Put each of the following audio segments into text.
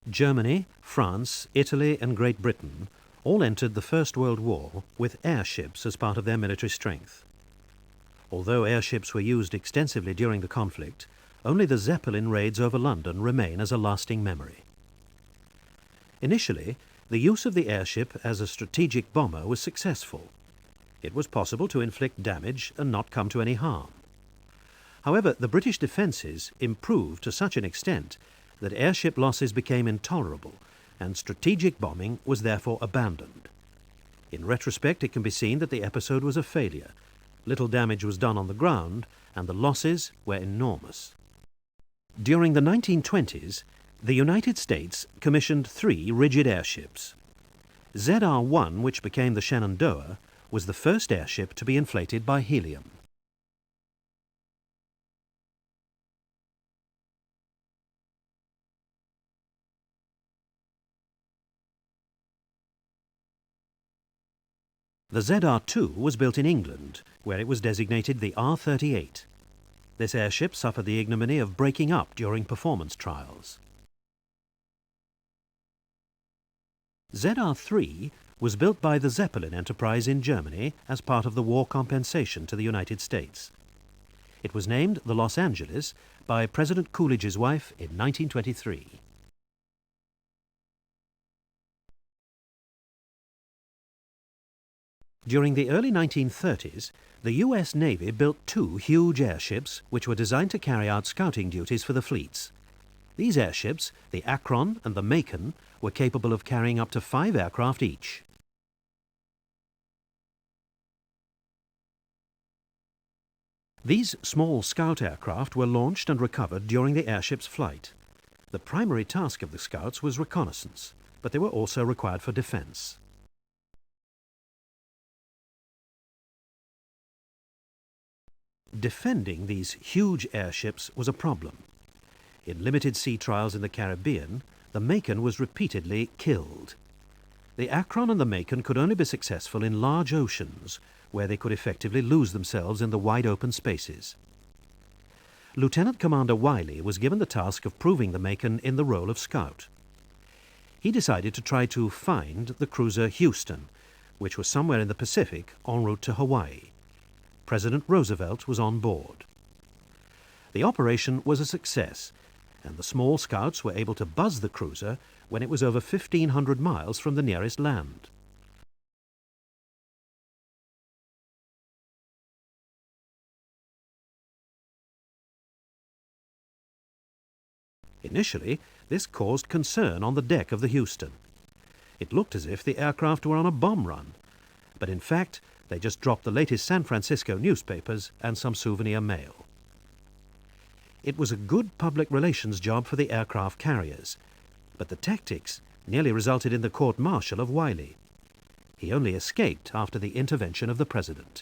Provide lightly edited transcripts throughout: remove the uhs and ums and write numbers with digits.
Germany, France, Italy and Great Britain all entered the First World War with airships as part of their military strength. Although airships were used extensively during the conflict, only the Zeppelin raids over London remain as a lasting memory. Initially, the use of the airship as a strategic bomber was successful. It was possible to inflict damage and not come to any harm. However, the British defences improved to such an extent that airship losses became intolerable and strategic bombing was therefore abandoned. In retrospect, it can be seen that the episode was a failure. Little damage was done on the ground and the losses were enormous. During the 1920s, the United States commissioned 3 rigid airships. ZR-1, which became the Shenandoah, was the first airship to be inflated by helium. The ZR-2 was built in England, where it was designated the R-38. This airship suffered the ignominy of breaking up during performance trials. ZR-3 was built by the Zeppelin enterprise in Germany as part of the war compensation to the United States. It was named the Los Angeles by President Coolidge's wife in 1923. During the early 1930s, the US Navy built 2 huge airships which were designed to carry out scouting duties for the fleets. These airships, the Akron and the Macon, were capable of carrying up to 5 aircraft each. These small scout aircraft were launched and recovered during the airship's flight. The primary task of the scouts was reconnaissance, but they were also required for defense. Defending these huge airships was a problem. In limited sea trials in the Caribbean, the Macon was repeatedly killed. The Akron and the Macon could only be successful in large oceans, where they could effectively lose themselves in the wide open spaces. Lieutenant Commander Wiley was given the task of proving the Macon in the role of scout. He decided to try to find the cruiser Houston, which was somewhere in the Pacific en route to Hawaii. President Roosevelt was on board. The operation was a success, and the small scouts were able to buzz the cruiser when it was over 1,500 miles from the nearest land. Initially, this caused concern on the deck of the Houston. It looked as if the aircraft were on a bomb run, but in fact, they just dropped the latest San Francisco newspapers and some souvenir mail. It was a good public relations job for the aircraft carriers, but the tactics nearly resulted in the court-martial of Wiley. He only escaped after the intervention of the president.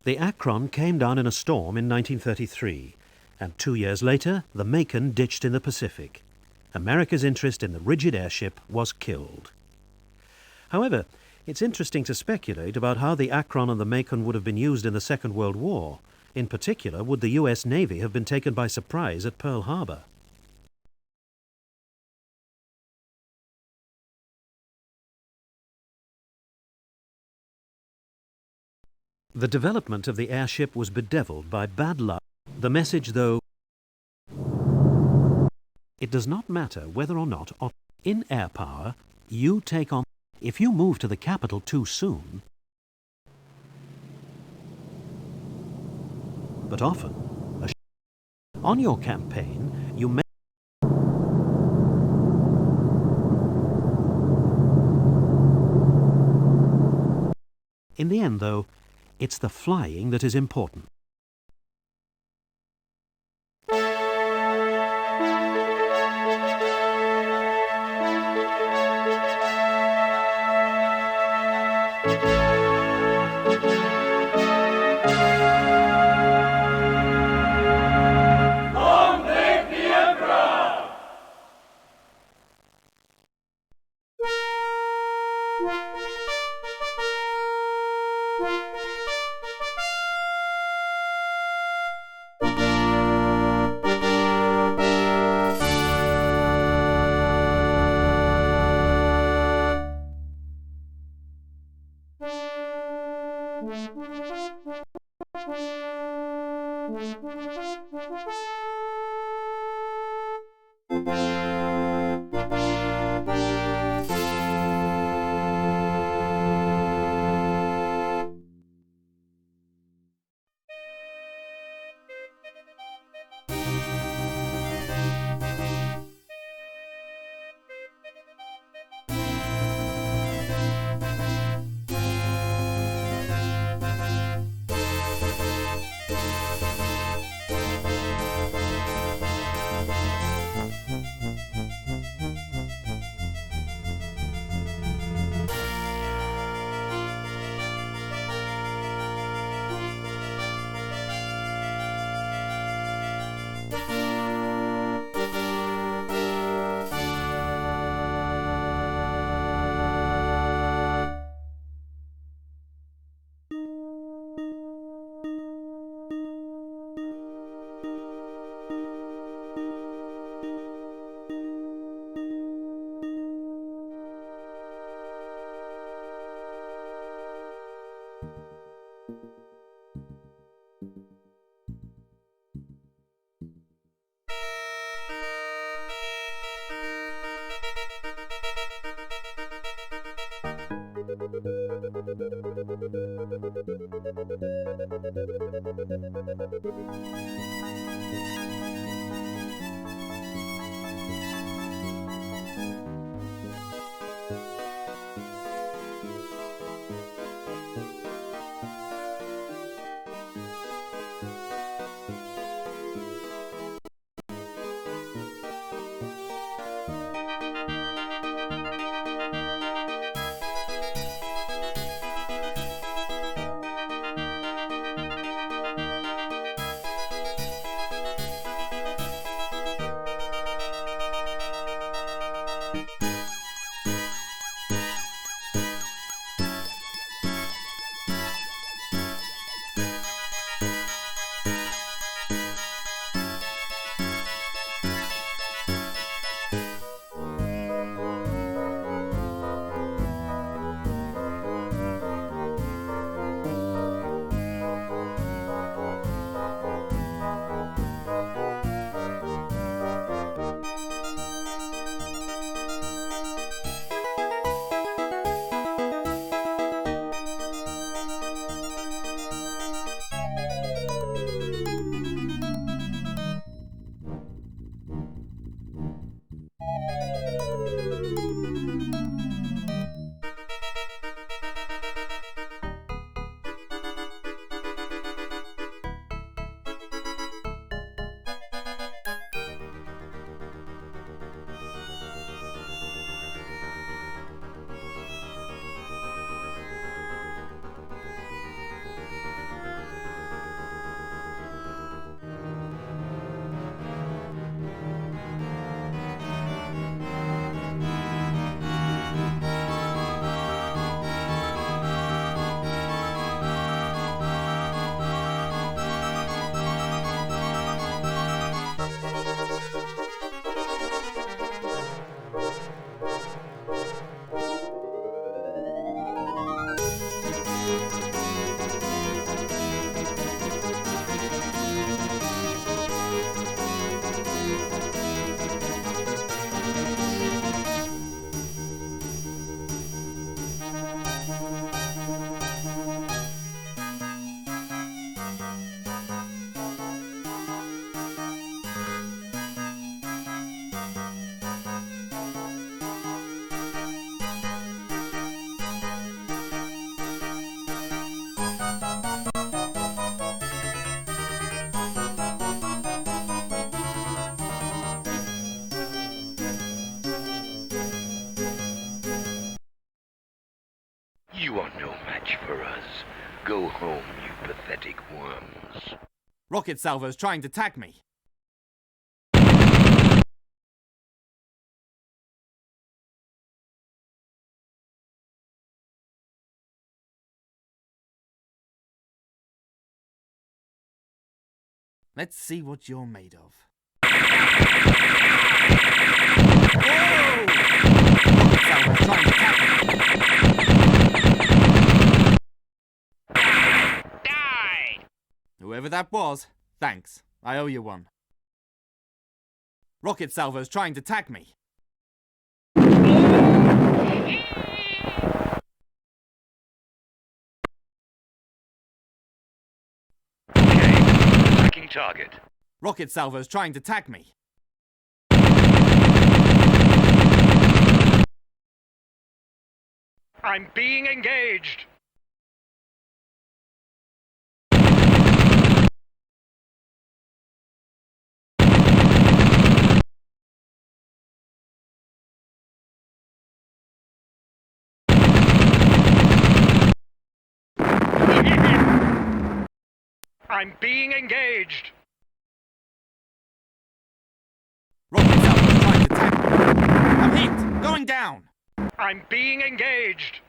The Akron came down in a storm in 1933, and 2 years later, the Macon ditched in the Pacific. America's interest in the rigid airship was killed. However, it's interesting to speculate about how the Akron and the Macon would have been used in the Second World War. In particular, would the US Navy have been taken by surprise at Pearl Harbor? The development of the airship was bedeviled by bad luck. The message, though, it does not matter whether or not in air power you take on. If you move to the capital too soon, but often On your campaign, you may... In the end, though, it's the flying that is important. You are no match for us. Go home, you pathetic worms. Rocket salvo's trying to tag me. Let's see what you're made of. Whoa! Rocket salvo's trying to tag me. Die! Whoever that was, thanks. I owe you one. Rocket salvo's trying to tag me. Attacking target. Rocket salvo's trying to tag me. I'm being engaged. I'm being engaged. Rocket salvo's trying to tag me. I'm hit! Going down! I'm being engaged.